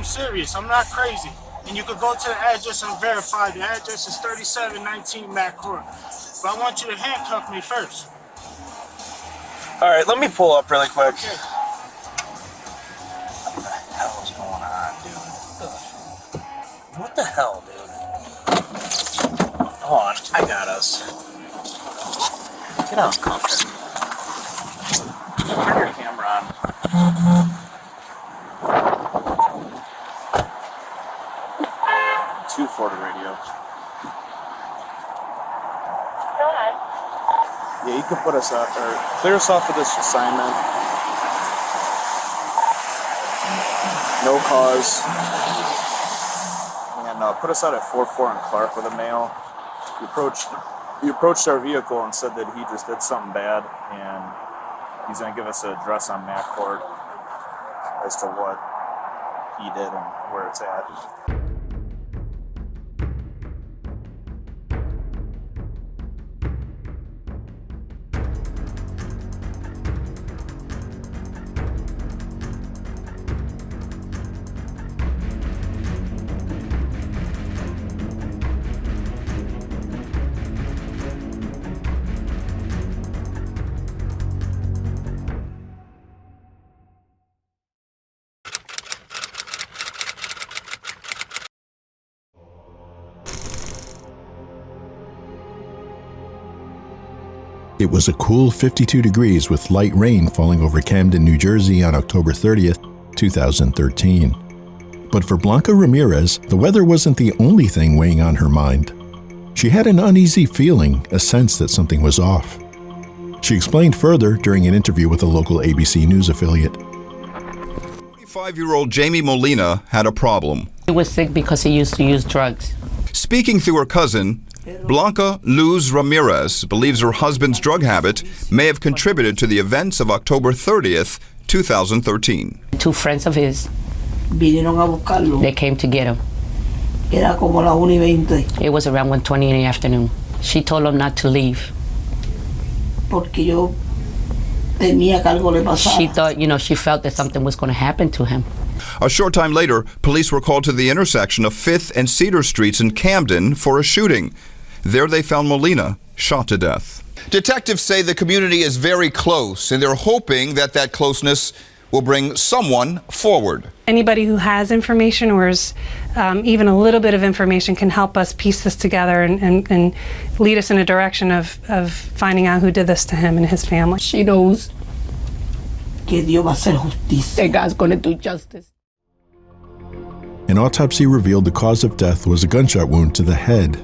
serious. I'm not crazy. And you could go to the address and verify. The address is 3719 Mac Court. But I want you to handcuff me first. All right, let me pull up really quick. Okay. What the hell is going on, dude? What the hell, dude? Hold on, I got us. Get out, cuffs. Turn your camera on. 240 radio. Go ahead. Yeah, you can put us up, or clear us off of this assignment. No cause. And put us out at 44 and Clark with a male. You approached our vehicle and said that he just did something bad, and he's going to give us an address on Mac Court as to what he did and where it's at. It was a cool 52 degrees with light rain falling over Camden, New Jersey on October 30th, 2013. But for Blanca Ramirez, the weather wasn't the only thing weighing on her mind. She had an uneasy feeling, a sense that something was off. She explained further during an interview with a local ABC News affiliate. 25-year-old Jamie Molina had a problem. He was sick because he used to use drugs. Speaking through her cousin, Blanca Luz Ramirez believes her husband's drug habit may have contributed to the events of October 30th, 2013. Two friends of his, they came to get him. It was around 1:20 in the afternoon. She told him not to leave. She thought, she felt that something was going to happen to him. A short time later, police were called to the intersection of 5th and Cedar Streets in Camden for a shooting. There they found Molina shot to death. Detectives say the community is very close, and they're hoping that that closeness will bring someone forward. Anybody who has information or is even a little bit of information can help us piece this together and lead us in a direction of finding out who did this to him and his family. She knows that God's going to do justice. An autopsy revealed the cause of death was a gunshot wound to the head.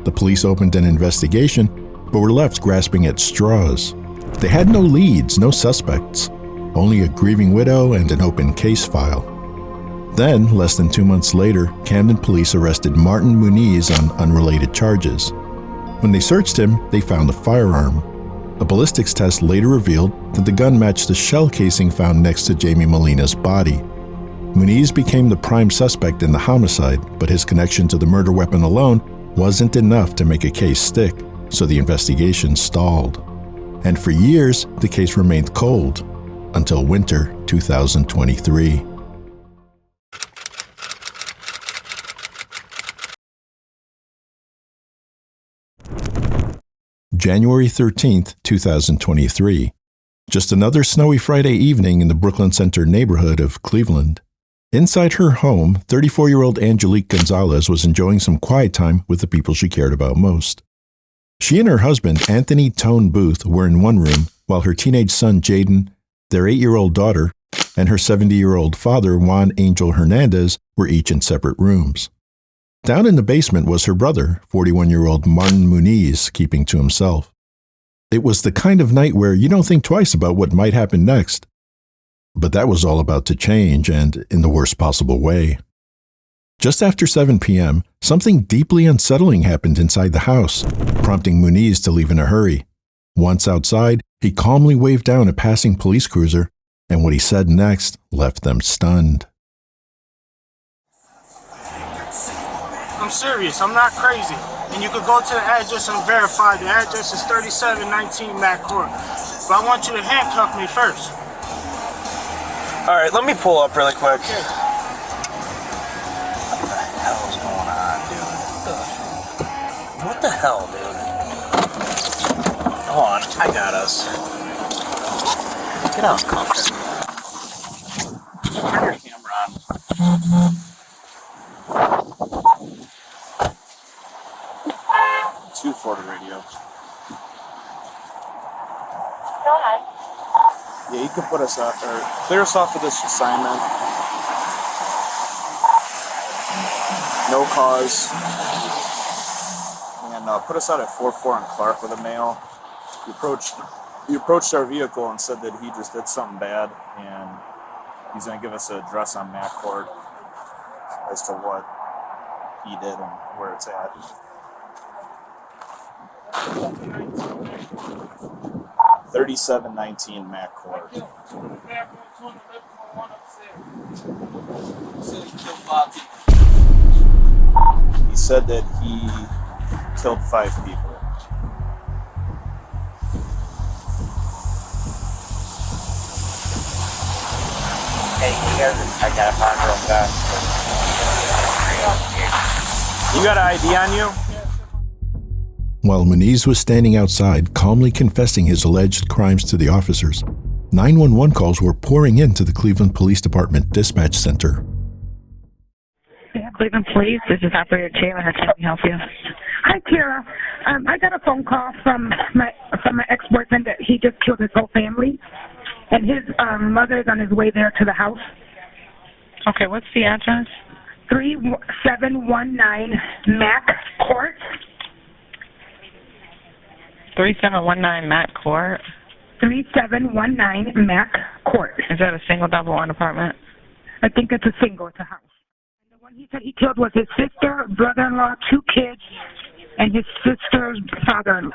The police opened an investigation, but were left grasping at straws. They had no leads, no suspects, only a grieving widow and an open case file. Then, less than 2 months later, Camden police arrested Martin Muniz on unrelated charges. When they searched him, they found a firearm. A ballistics test later revealed that the gun matched the shell casing found next to Jamie Molina's body. Muniz became the prime suspect in the homicide, but his connection to the murder weapon alone wasn't enough to make a case stick, so the investigation stalled. And for years, the case remained cold, until winter 2023. January 13th, 2023. Just another snowy Friday evening in the Brooklyn Center neighborhood of Cleveland. Inside her home, 34-year-old Angelique Gonzalez was enjoying some quiet time with the people she cared about most. She and her husband, Anthony Tone Booth, were in one room, while her teenage son, Jaden, their 8-year-old daughter, and her 70-year-old father, Juan Angel Hernandez, were each in separate rooms. Down in the basement was her brother, 41-year-old Martin Muniz, keeping to himself. It was the kind of night where you don't think twice about what might happen next. But that was all about to change, and in the worst possible way. Just after 7 p.m., something deeply unsettling happened inside the house, prompting Muniz to leave in a hurry. Once outside, he calmly waved down a passing police cruiser, and what he said next left them stunned. I'm serious. I'm not crazy. And you could go to the address and verify. The address is 3719 Mac Court. But I want you to handcuff me first. All right, let me pull up really quick. Okay. the hell, dude? Hold on, I got us. Get out, cuffed. Turn your camera on. 240 radio. Go ahead. Yeah, you can put us off, or clear us off of this assignment. No cause. And put us out at 44 and Clark with a male. You approached our vehicle and said that he just did something bad, and he's going to give us an address on Mac Court as to what he did and where it's at. $37.19 Mac Court. He said that he killed 5 people. You got an ID on you? While Muniz was standing outside, calmly confessing his alleged crimes to the officers, 911 calls were pouring into the Cleveland Police Department dispatch center. Yeah, Cleveland Police, this is Operator Taylor. How can we help you? Hi, Kara. I got a phone call from my ex-boyfriend that he just killed his whole family, and his mother is on his way there to the house. Okay, what's the address? 3719 Mac Court. 3719 Mac Court. 3719 Mac Court. Is that a single, double, or an apartment? I think it's a single. It's a house. And the one he said he killed was his sister, brother-in-law, 2 kids, and his sister's father.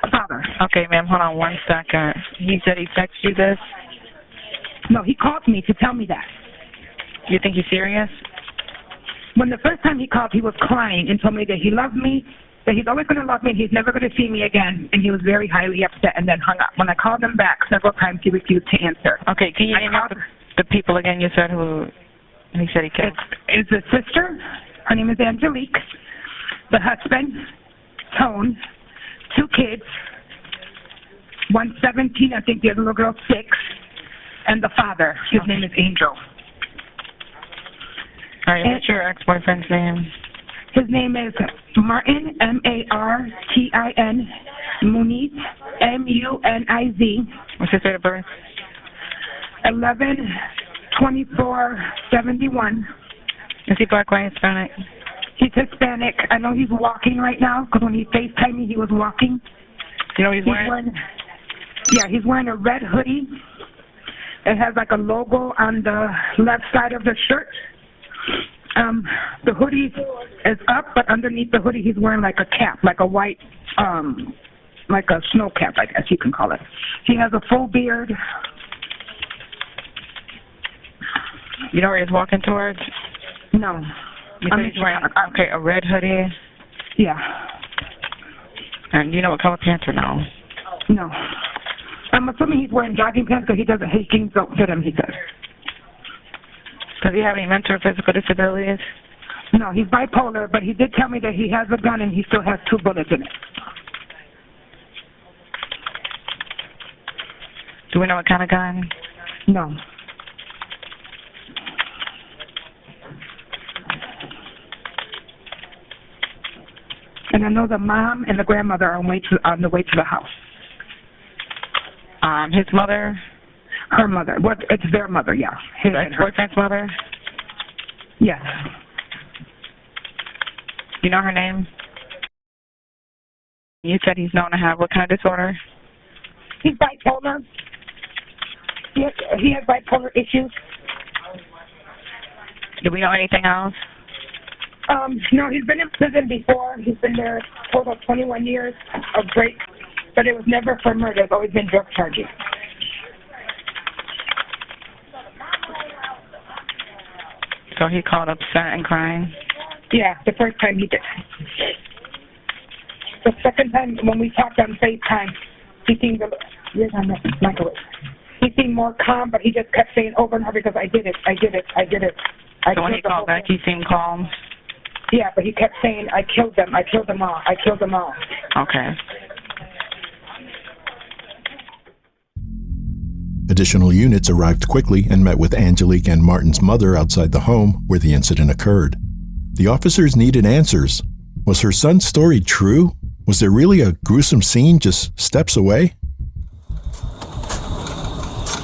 Okay, ma'am, hold on 1 second. He said he texted you this? No, he called me to tell me that. You think he's serious? When the first time he called, he was crying and told me that he loved me, that he's always going to love me, and he's never going to see me again, and he was very highly upset and then hung up. When I called him back several times, he refused to answer. Okay, can you name out the people again you said who he said he killed? It's the sister. Her name is Angelique. The husband, Tone. 2 kids. 1 17, I think the other little girl 6. And the father. His name is Angel. All right, what's your ex-boyfriend's name? His name is Martin, Martin, Muniz, Muniz. What's his date of birth? 11/24/71. Is he black, white, Hispanic? He's Hispanic. I know he's walking right now because when he FaceTimed me, he was walking. You know what he's wearing? He's wearing a red hoodie. It has like a logo on the left side of the shirt. The hoodie is up, but underneath the hoodie, he's wearing like a cap, like a white, like a snow cap, I guess you can call it. He has a full beard. You know where he's walking towards? No. You think he's wearing, a red hoodie? Yeah. And you know what color pants or no? No. I'm assuming he's wearing jogging pants because his jeans don't fit him, he says. Does he have any mental or physical disabilities? No, he's bipolar, but he did tell me that he has a gun and he still has 2 bullets in it. Do we know what kind of gun? No. And I know the mom and the grandmother are on the way to the house. His mother? Her mother. What? It's their mother, yeah. His ex-boyfriend's mother? Yes. You know her name? You said he's known to have what kind of disorder? He's bipolar. He has bipolar issues. Do we know anything else? No, he's been in prison before. He's been there total 21 years of break, but it was never for murder. It's always been drug charges. So he called upset and crying? Yeah, the first time he did. The second time when we talked on FaceTime, he seemed he seemed more calm, but he just kept saying over and over because I did it. So when he called back, he seemed calm? Yeah, but he kept saying, I killed them all, I killed them all. Okay. Additional units arrived quickly and met with Angelique and Martin's mother outside the home where the incident occurred. The officers needed answers. Was her son's story true? Was there really a gruesome scene just steps away?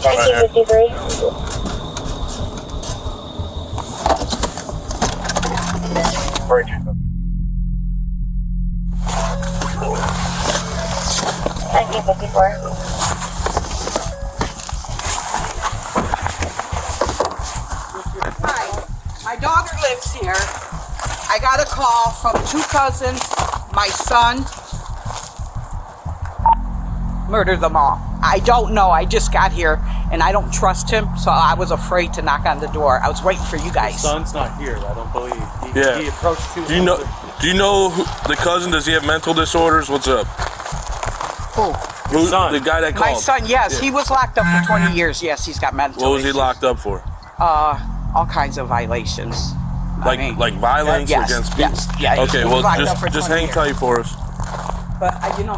1953. Hi, my daughter lives here. I got a call from 2 cousins. My son murdered them all. I don't know. I just got here and I don't trust him, so I was afraid to knock on the door. I was waiting for you guys. His son's not here, I don't believe. Yeah. He approached 2 Do you know the cousin? Does he have mental disorders? What's up? Who? Son. The guy that called. My son, yes. He was locked up for 20 years. Yes, he's got mental What was he issues. locked up for? All kinds of violations. Like violence yes, against people? Yes, yeah. Okay, he well, was locked up for just 20 hang years. tight for us. But,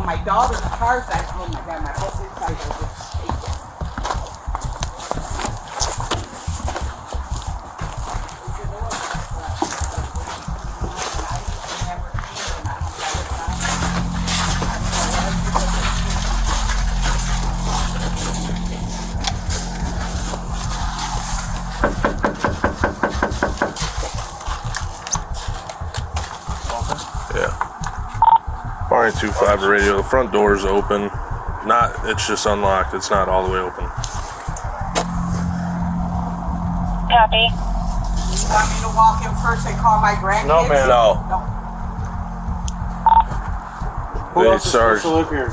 my daughter's car's like, oh my God, my whole inside was just shaking. Yeah. Martin 25 radio. The front door is open. It's just unlocked. It's not all the way open. Copy. You want me to walk in first and call my grandkids? No, man. No. Who Hey, else is supposed Sarge. to live here?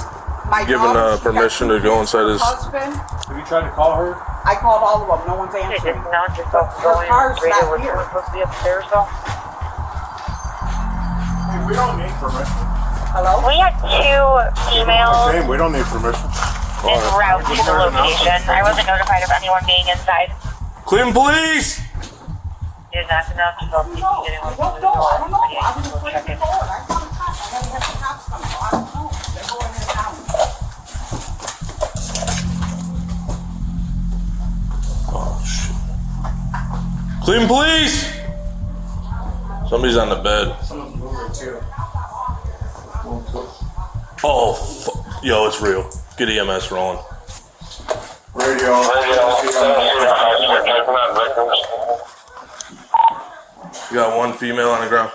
My Given daughter, she permission got to go inside his. husband. Have you tried to call her? I called all of them. No one's answering. Now just Her car's not here. supposed to be upstairs though. Hey, we don't need permission. Hello? We had 2 emails We don't need permission. en route to the location. I wasn't notified of anyone being inside. Cleveland Police! You did not know to go see if anyone was I don't know. I don't know. I Yeah, was we'll afraid check to it. go in. I found the cops. I had to have the cops come. So I don't know. They're going in and out. Oh, shit. Cleveland Police! Somebody's on the bed. Someone's moving too. Oh, yo, it's real. Get EMS rolling. Radio. You got 1 female on the ground.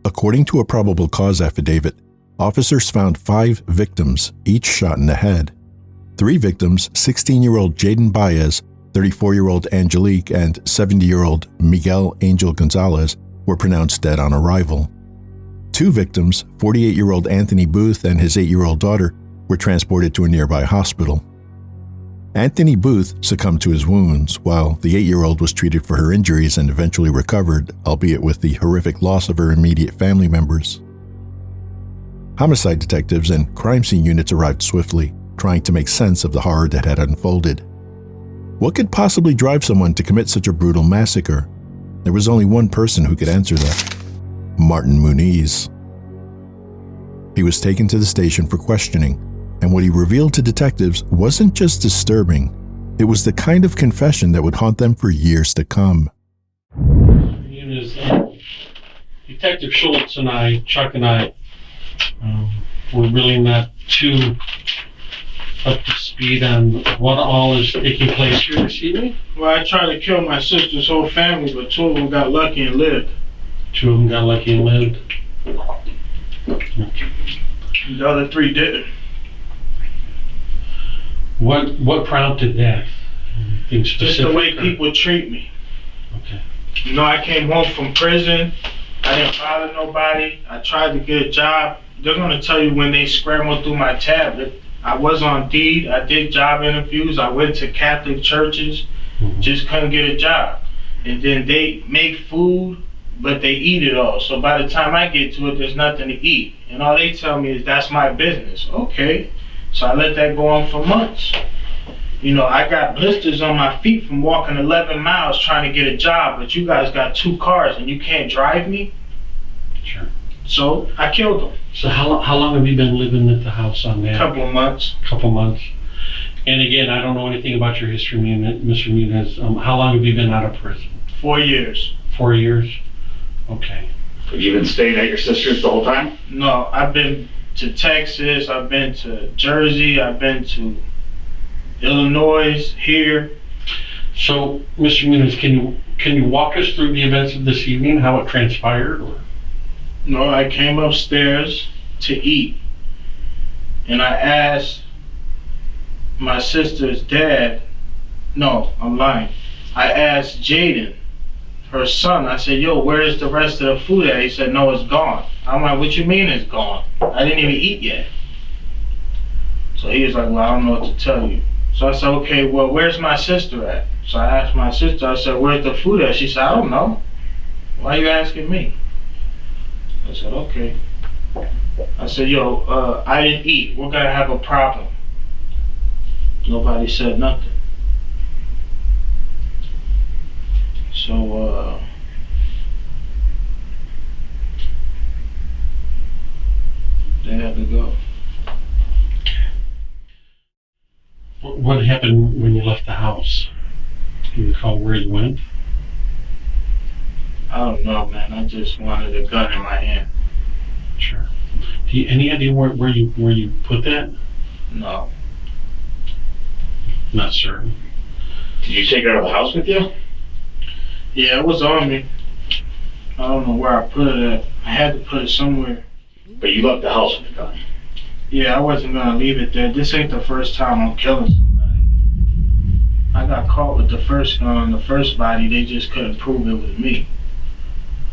According to a probable cause affidavit, officers found 5 victims, each shot in the head. 3 victims, 16-year-old Jaden Baez, 34-year-old Angelique, and 70-year-old Miguel Angel Gonzalez, were pronounced dead on arrival. 2 victims, 48-year-old Anthony Booth and his 8-year-old daughter, were transported to a nearby hospital. Anthony Booth succumbed to his wounds, while the 8-year-old was treated for her injuries and eventually recovered, albeit with the horrific loss of her immediate family members. Homicide detectives and crime scene units arrived swiftly, trying to make sense of the horror that had unfolded. What could possibly drive someone to commit such a brutal massacre? There was only one person who could answer that: Martin Muniz. He was taken to the station for questioning, and what he revealed to detectives wasn't just disturbing, it was the kind of confession that would haunt them for years to come. Detective Schultz and I, Chuck and I, were really not too up to speed on what all is taking place here this evening. Well, I tried to kill my sister's whole family, but 2 of them got lucky and lived. 2 of them got lucky and lived. The other 3 didn't. What prompted that? Anything specific? Just the way people treat me. Okay. I came home from prison. I didn't bother nobody. I tried to get a job. They're gonna tell you when they scrambled through my tablet. I was on deed. I did job interviews. I went to Catholic churches. Just couldn't get a job. And then they make food, but they eat it all. So by the time I get to it, there's nothing to eat. And all they tell me is that's my business. Okay. So I let that go on for months. You know, I got blisters on my feet from walking 11 miles trying to get a job, but you guys got 2 cars and you can't drive me? Sure. So I killed him. So how long have you been living at the house on that? Couple of months. Couple months. And again, I don't know anything about your history, Mr. Muniz. How long have you been out of prison? 4 years. 4 years? Okay. Have you been staying at your sister's the whole time? No, I've been to Texas, I've been to Jersey, I've been to Illinois, here. So, Mr. Muniz, can you walk us through the events of this evening, how it transpired? Or? No, I came upstairs to eat, and I asked my sister's dad, no, I'm lying. I asked Jaden, her son, I said, yo, where is the rest of the food at? He said, no, it's gone. I'm like, what you mean it's gone? I didn't even eat yet. So he was like, well, I don't know what to tell you. So I said, okay, well, where's my sister at? So I asked my sister, I said, where's the food at? She said, I don't know. Why are you asking me? I said, okay. I said, yo, I didn't eat. We're gonna have a problem. Nobody said nothing. So, they had to go. What happened when you left the house? Do you recall where you went? I don't know, man. I just wanted a gun in my hand. Sure. Do you, any idea where you put that? No. Not certain. Did you take it out of the house with you? Yeah, it was on me. I don't know where I put it at. I had to put it somewhere. But you left the house with the gun. Yeah, I wasn't gonna leave it there. This ain't the first time I'm killing somebody. I got caught with the first gun on the first body. They just couldn't prove it was me.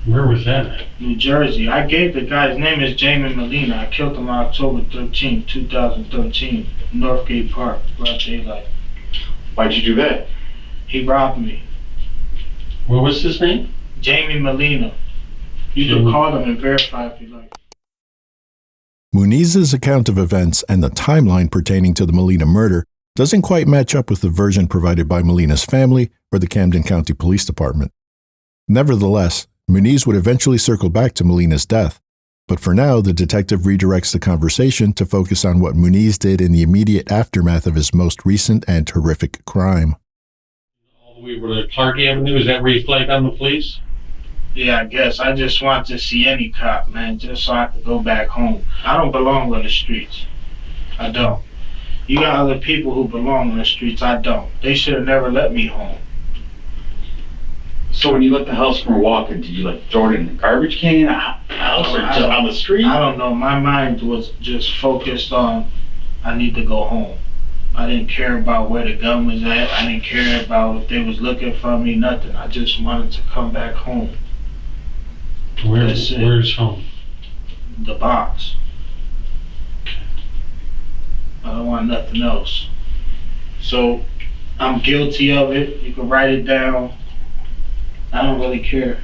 Where was that at? New Jersey. I gave the guy's name is Jamie Molina. I killed him on October 13, 2013, Northgate Park, broad daylight. Why'd you do that? He robbed me. What was his name? Jamie Molina. You can call him and verify if you like. Muniz's account of events and the timeline pertaining to the Molina murder doesn't quite match up with the version provided by Molina's family or the Camden County Police Department. Nevertheless, Muniz would eventually circle back to Molina's death, but for now, the detective redirects the conversation to focus on what Muniz did in the immediate aftermath of his most recent and horrific crime. All the way over to Clark Avenue, is that where you flagged on the police? Yeah, I guess. I just want to see any cop, man, just so I could go back home. I don't belong on the streets. I don't. You got other people who belong on the streets. I don't. They should have never let me home. So when you left the house from walking, did you like throw it in the garbage can, a house, or just on the street? I don't know. My mind was just focused on, I need to go home. I didn't care about where the gun was at. I didn't care about if they was looking for me, nothing. I just wanted to come back home. Where's home? The box. I don't want nothing else. So I'm guilty of it. You can write it down. I don't really care.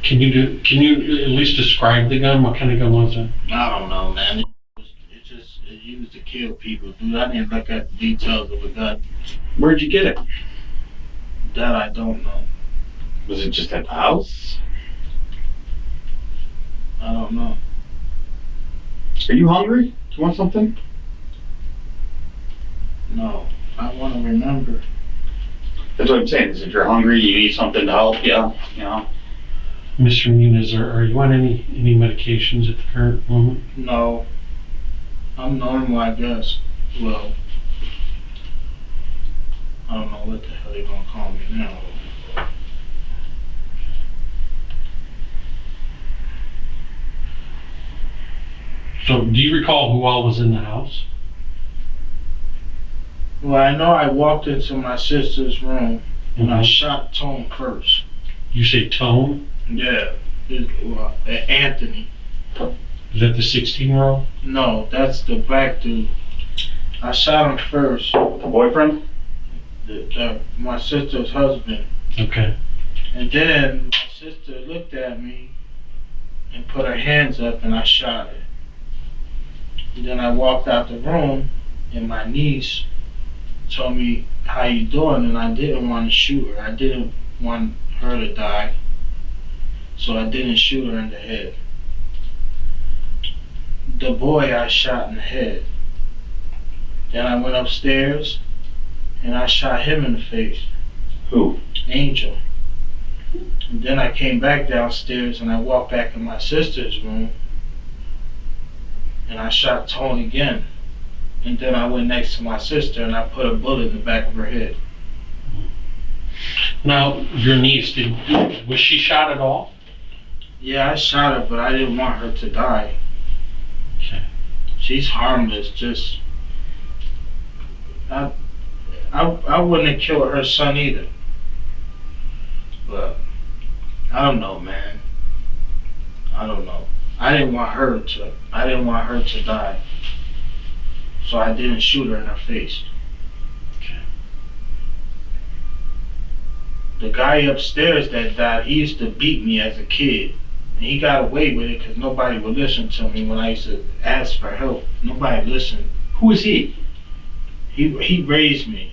Can you at least describe the gun? What kind of gun was it? I don't know, man. It used to kill people, dude. I didn't look at the details of a gun. Where'd you get it? That I don't know. Was it just at the house? I don't know. Are you hungry? Do you want something? No, I want to remember. That's what I'm saying, is if you're hungry, you need something to help you, you know? Mr. Muniz, are you on any medications at the current moment? No. I'm normal, I guess. Well, I don't know what the hell they're gonna call me now. So, do you recall who all was in the house? Well, I know I walked into my sister's room and I shot Tone first. You say Tone? Yeah, Anthony. Is that the 16-year-old? No, that's the black dude. I shot him first. The boyfriend? My sister's husband. Okay. And then my sister looked at me and put her hands up and I shot her. And then I walked out the room and my niece told me, "How you doing?" And I didn't want to shoot her. I didn't want her to die, so I didn't shoot her in the head. The boy I shot in the head. Then I went upstairs and I shot him in the face. Who? Angel. And then I came back downstairs and I walked back in my sister's room and I shot Tony again. And then I went next to my sister and I put a bullet in the back of her head. Now, your niece, was she shot at all? Yeah, I shot her, but I didn't want her to die. Okay. She's harmless, just... I wouldn't have killed her son either. But, I don't know, man. I don't know. I didn't want her to die. So I didn't shoot her in her face. Okay. The guy upstairs that died, he used to beat me as a kid. And he got away with it because nobody would listen to me when I used to ask for help. Nobody listened. Who is he? He raised me.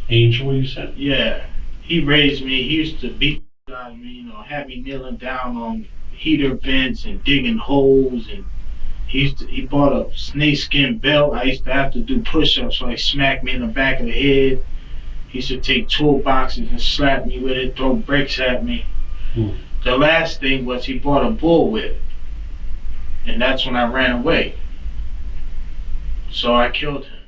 Angel, you said? Yeah. He raised me. He used to beat out of me, you know, have me kneeling down on heater vents and digging holes, and he bought a snakeskin belt. I used to have to do push-ups, so he smacked me in the back of the head. He used to take toolboxes and slap me with it, throw bricks at me. The last thing was he bought a bullwhip, and that's when I ran away. So I killed him.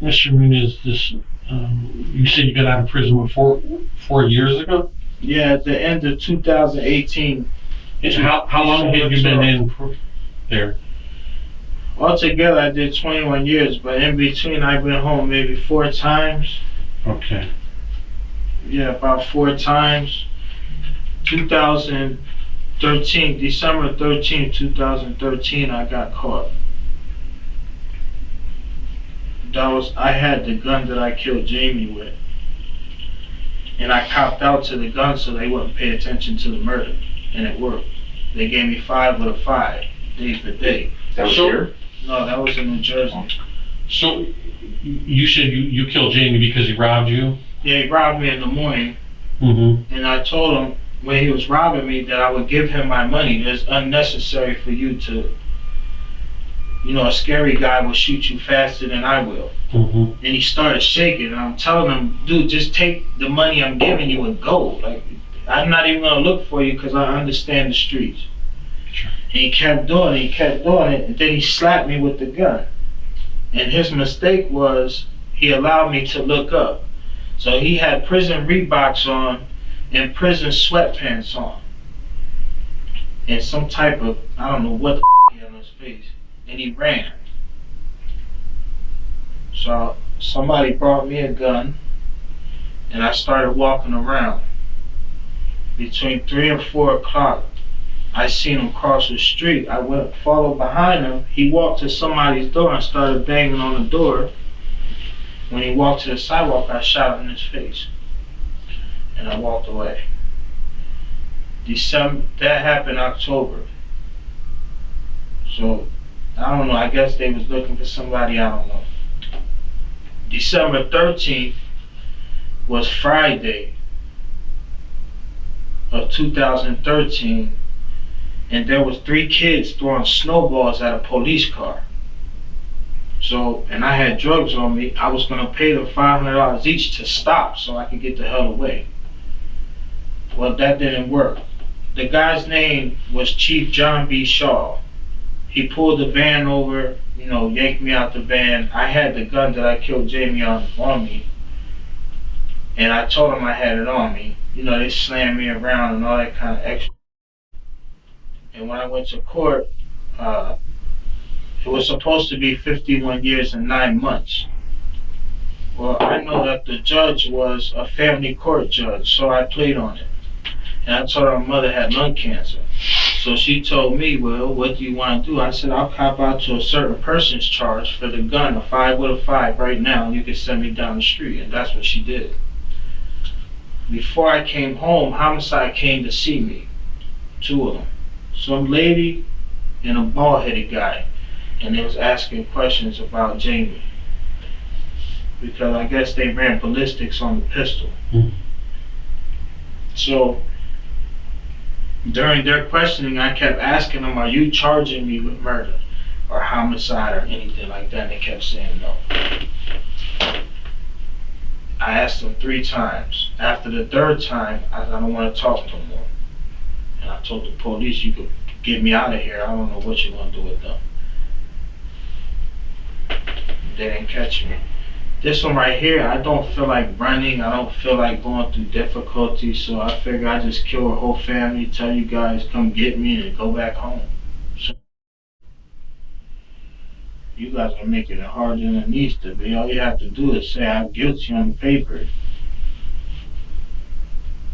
Mr. Muniz, you said you got out of prison 4 years ago? Yeah, at the end of 2018. And how long have you been in there? Altogether, I did 21 years, but in between, I've been home maybe 4 times. Okay. Yeah, about 4 times. 2013, December 13, 2013, I got caught. I had the gun that I killed Jamie with. And I copped out to the gun so they wouldn't pay attention to the murder. And it worked. They gave me 5 with a 5, day for day. That was here? No, that was in New Jersey. So you said you killed Jamie because he robbed you? Yeah, he robbed me in the morning. Mm-hmm. And I told him when he was robbing me that I would give him my money. It's unnecessary for you to, you know, a scary guy will shoot you faster than I will. Mm-hmm. And he started shaking, and I'm telling him, dude, just take the money I'm giving you and go. Like, I'm not even gonna look for you because I understand the streets. Sure. And he kept doing it, and then he slapped me with the gun. And his mistake was he allowed me to look up. So he had prison Reeboks on and prison sweatpants on. And some type of, I don't know what the he had on his face. And he ran. So somebody brought me a gun and I started walking around. Between 3 and 4 o'clock, I seen him cross the street. I went, followed behind him. He walked to somebody's door and started banging on the door. When he walked to the sidewalk, I shot him in his face. And I walked away. That happened October. So, I don't know, I guess they was looking for somebody, I don't know. December 13th was Friday of 2013, and there was 3 kids throwing snowballs at a police car. So, and I had drugs on me. I was gonna pay them $500 each to stop so I could get the hell away. Well, that didn't work. The guy's name was Chief John B. Shaw. He pulled the van over, you know, yanked me out the van. I had the gun that I killed Jamie on me. And I told him I had it on me. You know, they slammed me around and all that kind of extra. And when I went to court, it was supposed to be 51 years and 9 months. Well, I know that the judge was a family court judge, so I plead on it. And I told her my mother had lung cancer. So she told me, well, what do you want to do? I said, I'll cop out to a certain person's charge for the gun, a 5 with a 5 right now, and you can send me down the street. And that's what she did. Before I came home, homicide came to see me. 2 of them. Some lady and a bald-headed guy. and they was asking questions about Jamie. Because I guess they ran ballistics on the pistol. So during their questioning, I kept asking them, are you charging me with murder or homicide or anything like that? And they kept saying no. I asked them 3 times. After the 3rd time, I don't want to talk no more. And I told the police, you could get me out of here. I don't know what you're going to do with them. They didn't catch me. This one right here, I don't feel like running. I don't feel like going through difficulties. So I figure I just kill her whole family, tell you guys, come get me and go back home. So you guys are making it harder than it needs to be. All you have to do is say I'm guilty on paper.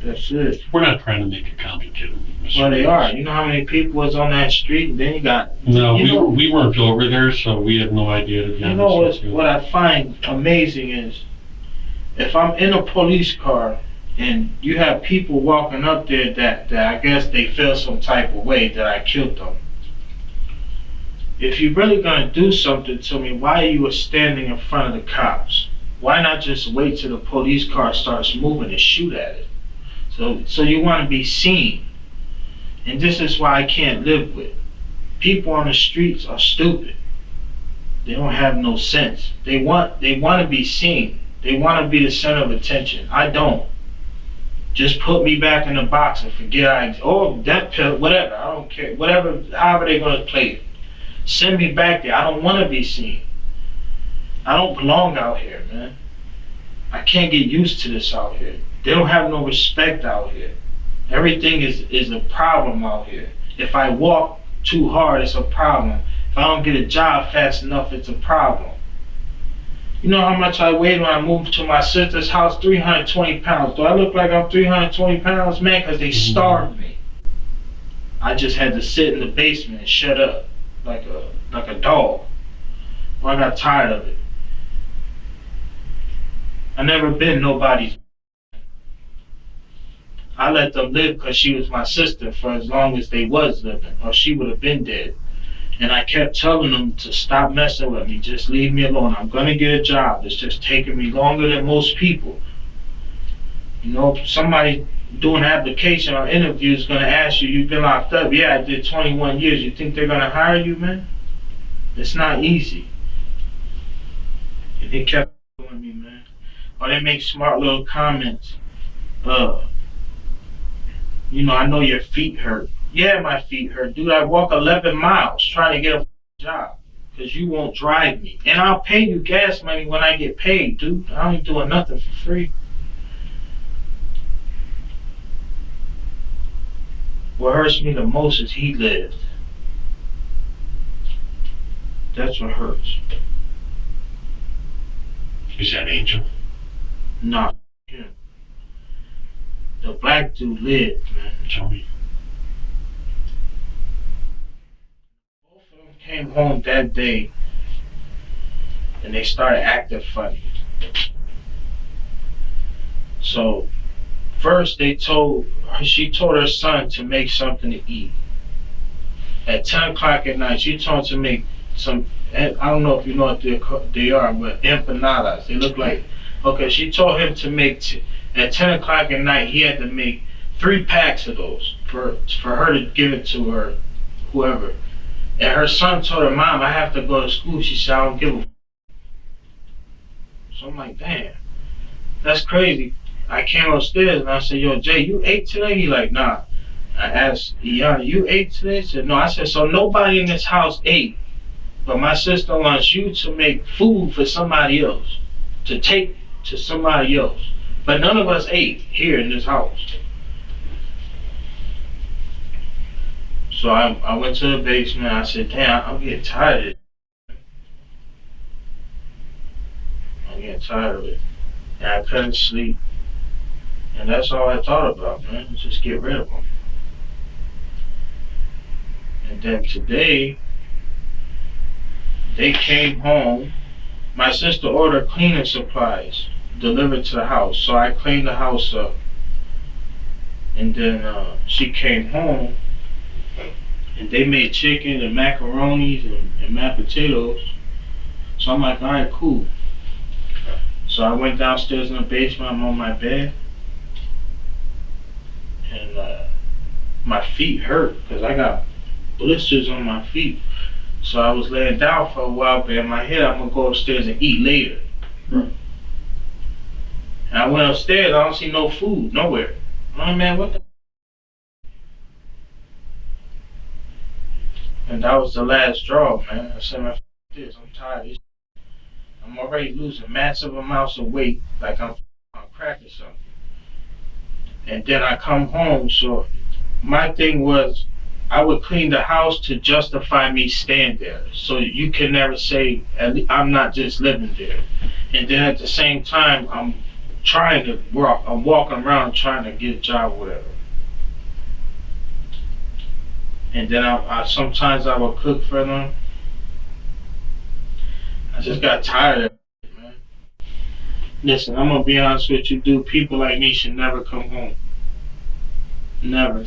That's it. We're not trying to make it complicated. Well, they are. You know how many people was on that street? And then you got... No, we weren't over there, so we had no idea, to be honest. You know what I find amazing is, if I'm in a police car and you have people walking up there that I guess they feel some type of way that I killed them. If you're really gonna do something to me, why are you standing in front of the cops? Why not just wait till the police car starts moving and shoot at it? So you want to be seen. And this is why I can't live with. People on the streets are stupid. They don't have no sense. They want to be seen. They want to be the center of attention. I don't. Just put me back in the box and forget that pill, whatever. I don't care. Whatever, however they're going to play it. Send me back there. I don't want to be seen. I don't belong out here, man. I can't get used to this out here. They don't have no respect out here. Everything is a problem out here. If I walk too hard, it's a problem. If I don't get a job fast enough, it's a problem. You know how much I weighed when I moved to my sister's house? 320 pounds. Do I look like I'm 320 pounds? Man, because they starved me. I just had to sit in the basement and shut up like a dog. Well, I got tired of it. I never been nobody's. I let them live because she was my sister for as long as they was living, or she would have been dead. And I kept telling them to stop messing with me, just leave me alone. I'm gonna get a job. It's just taking me longer than most people. You know, somebody doing an application or interview is gonna ask you, you've been locked up. Yeah, I did 21 years. You think they're gonna hire you, man? It's not easy. And they kept doing me, man. Or they make smart little comments. You know, I know your feet hurt. Yeah, my feet hurt. Dude, I walk 11 miles trying to get a job because you won't drive me. And I'll pay you gas money when I get paid, dude. I ain't doing nothing for free. What hurts me the most is he lived. That's what hurts. Is that Angel? No, him. The black dude lived, man. Tell me. Both of them came home that day and they started acting funny. So first she told her son to make something to eat. At 10 o'clock at night, she told him to make some, I don't know if you know what they are, but empanadas. They look like, okay, she told him to make, at 10 o'clock at night, he had to make 3 packs of those for her to give it to her, whoever. And her son told her, Mom, I have to go to school. She said, I don't give a f. So I'm like, damn, that's crazy. I came upstairs and I said, yo, Jay, you ate today? He like, nah. I asked Iana, you ate today? He said, no. I said, so nobody in this house ate, but my sister wants you to make food for somebody else, to take to somebody else. But none of us ate here in this house. So I went to the basement. I said, damn, I'm getting tired of it. I'm getting tired of it. And I couldn't sleep. And that's all I thought about, man. Just get rid of them. And then today, they came home. My sister ordered cleaning supplies delivered to the house. So I cleaned the house up. And then she came home And they made chicken and macaronis and mashed potatoes. So I'm like, all right, cool. So I went downstairs in the basement, I'm on my bed. And my feet hurt because I got blisters on my feet. So I was laying down for a while, but in my head, I'm gonna go upstairs and eat later. And I went upstairs, I don't see no food, nowhere. I'm like, man, what the? And that was the last straw, man. I said, man, f this, I'm tired of this. I'm already losing massive amounts of weight, like I'm on crack or something. And then I come home, so my thing was, I would clean the house to justify me staying there. So you can never say, I'm not just living there. And then at the same time, I'm trying to work, I'm walking around trying to get a job or whatever. And then I sometimes I would cook for them. I just got tired of it, man. Listen, I'm gonna be honest with you, dude. People like me should never come home. Never.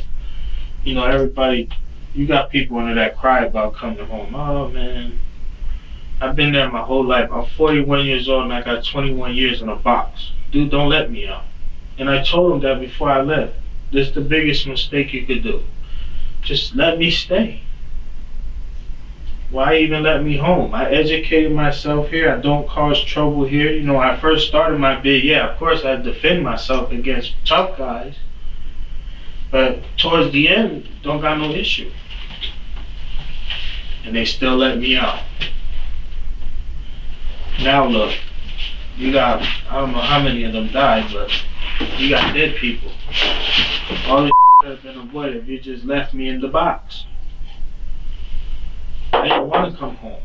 You know, everybody, you got people in there that cry about coming home. Oh, man. I've been there my whole life. I'm 41 years old and I got 21 years in a box. Dude, don't let me out. And I told him that before I left. This is the biggest mistake you could do. Just let me stay. Why even let me home? I educated myself here. I don't cause trouble here. You know, when I first started my bid, yeah, of course I defend myself against tough guys. But towards the end, don't got no issue. And they still let me out. Now look, you got, I don't know how many of them died, but you got dead people. All this could have been avoided if you just left me in the box. I didn't want to come home.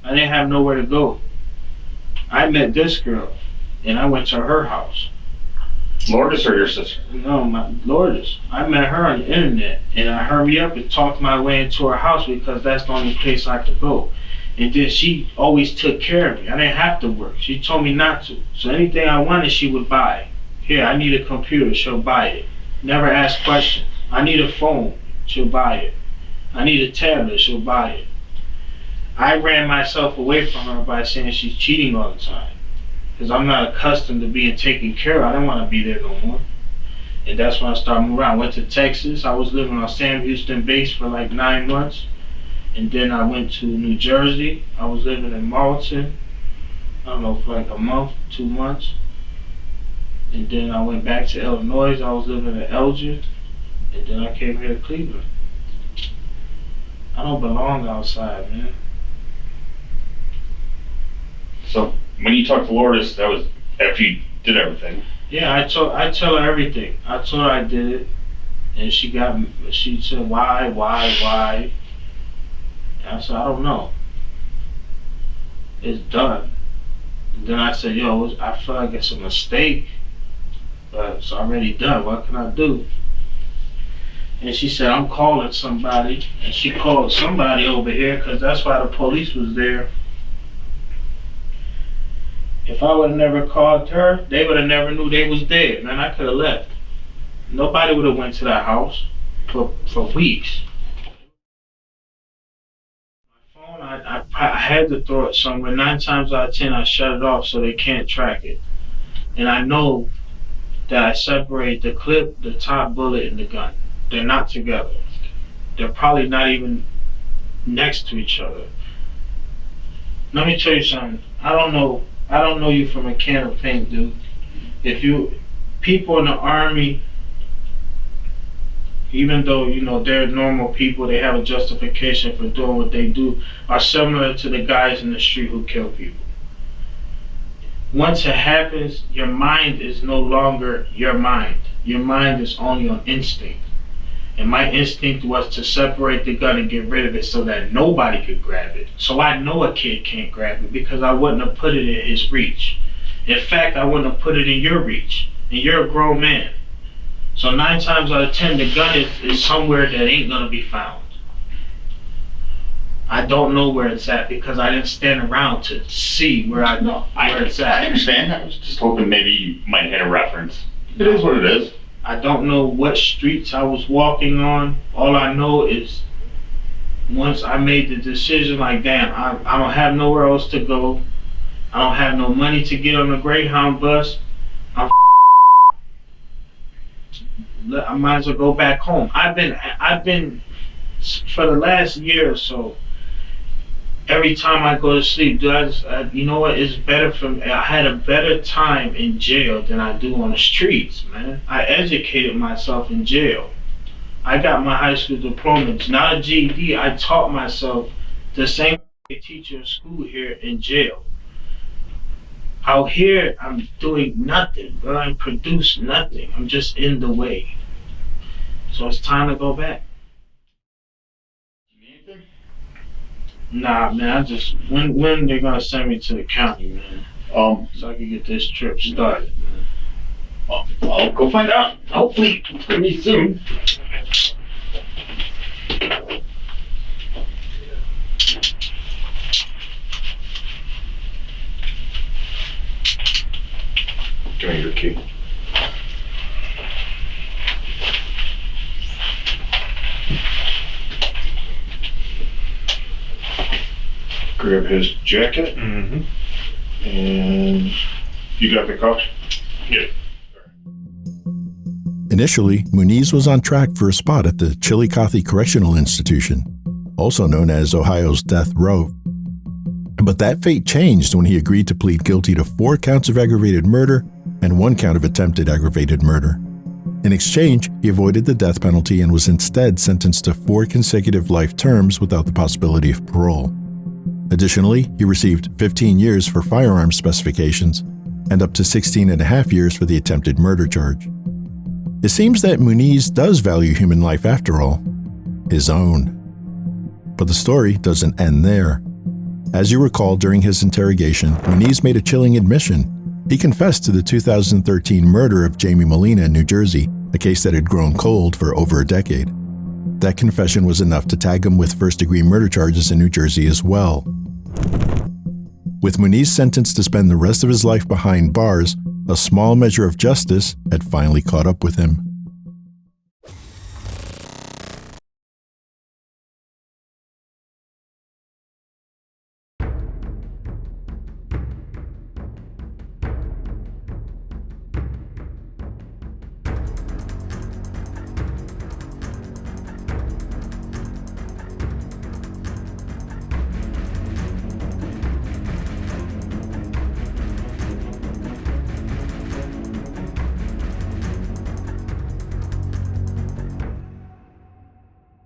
I didn't have nowhere to go. I met this girl, and I went to her house. Lourdes or your sister? No, my Lourdes. I met her on the internet, and I hurried up and talked my way into her house because that's the only place I could go. And then she always took care of me. I didn't have to work. She told me not to. So anything I wanted, she would buy. Here, I need a computer, she'll buy it. Never ask questions. I need a phone, she'll buy it. I need a tablet, she'll buy it. I ran myself away from her by saying she's cheating all the time. Because I'm not accustomed to being taken care of. I don't want to be there no more. And that's when I started moving around. I went to Texas. I was living on Sam Houston base for like 9 months. And then I went to New Jersey. I was living in Martin, I don't know, for like a month, 2 months. And then I went back to Illinois. I was living in Elgin. And then I came here to Cleveland. I don't belong outside, man. So when you talked to Lourdes, that was after you did everything. Yeah, I tell her everything. I told her I did it, and she said, why? And I said, I don't know. It's done. And then I said, yo, I feel like it's a mistake, but it's already done. What can I do? And she said, I'm calling somebody. And she called somebody over here, because that's why the police was there. If I would have never called her, they would have never knew they was dead. Man, I could have left. Nobody would have went to that house for weeks. My phone, I had to throw it somewhere. 9 times out of 10, I shut it off so they can't track it. And I know that I separate the clip, the top bullet, and the gun. They're not together. They're probably not even next to each other. Let me tell you something. I don't know you from a can of paint, dude. People in the Army, even though, you know, they're normal people, they have a justification for doing what they do, are similar to the guys in the street who kill people. Once it happens, your mind is no longer your mind. Your mind is only on instinct. And my instinct was to separate the gun and get rid of it so that nobody could grab it. So I know a kid can't grab it because I wouldn't have put it in his reach. In fact, I wouldn't have put it in your reach. And you're a grown man. So 9 times out of 10, the gun is somewhere that ain't gonna be found. I don't know where it's at because I didn't stand around to see where it's at. I understand. I was just hoping maybe you might hit a reference. It is what it is. I don't know what streets I was walking on. All I know is once I made the decision, like, damn, I don't have nowhere else to go. I don't have no money to get on the Greyhound bus. I might as well go back home. I've been for the last year or so, every time I go to sleep, you know what, it's better for me. I had a better time in jail than I do on the streets, man. I educated myself in jail. I got my high school diploma. It's not a GED. I taught myself the same they teach you in school here in jail. Out here, I'm doing nothing, bro. I produce nothing. I'm just in the way. So it's time to go back. Nah, man, I just, when they're gonna send me to the county, man? So I can get this trip started, man. I'll go find out. Hopefully, it's gonna be soon. Give me your key. Grab his jacket. Mm-hmm. And you got the cuffs? Yeah. Initially, Muniz was on track for a spot at the Chillicothe Correctional Institution, also known as Ohio's death row. But that fate changed when he agreed to plead guilty to 4 counts of aggravated murder and 1 count of attempted aggravated murder. In exchange, he avoided the death penalty and was instead sentenced to 4 consecutive life terms without the possibility of parole. Additionally, he received 15 years for firearms specifications and up to 16.5 years for the attempted murder charge. It seems that Muniz does value human life after all, his own. But the story doesn't end there. As you recall, during his interrogation, Muniz made a chilling admission. He confessed to the 2013 murder of Jamie Molina in New Jersey, a case that had grown cold for over a decade. That confession was enough to tag him with first-degree murder charges in New Jersey as well. With Muniz sentenced to spend the rest of his life behind bars, a small measure of justice had finally caught up with him.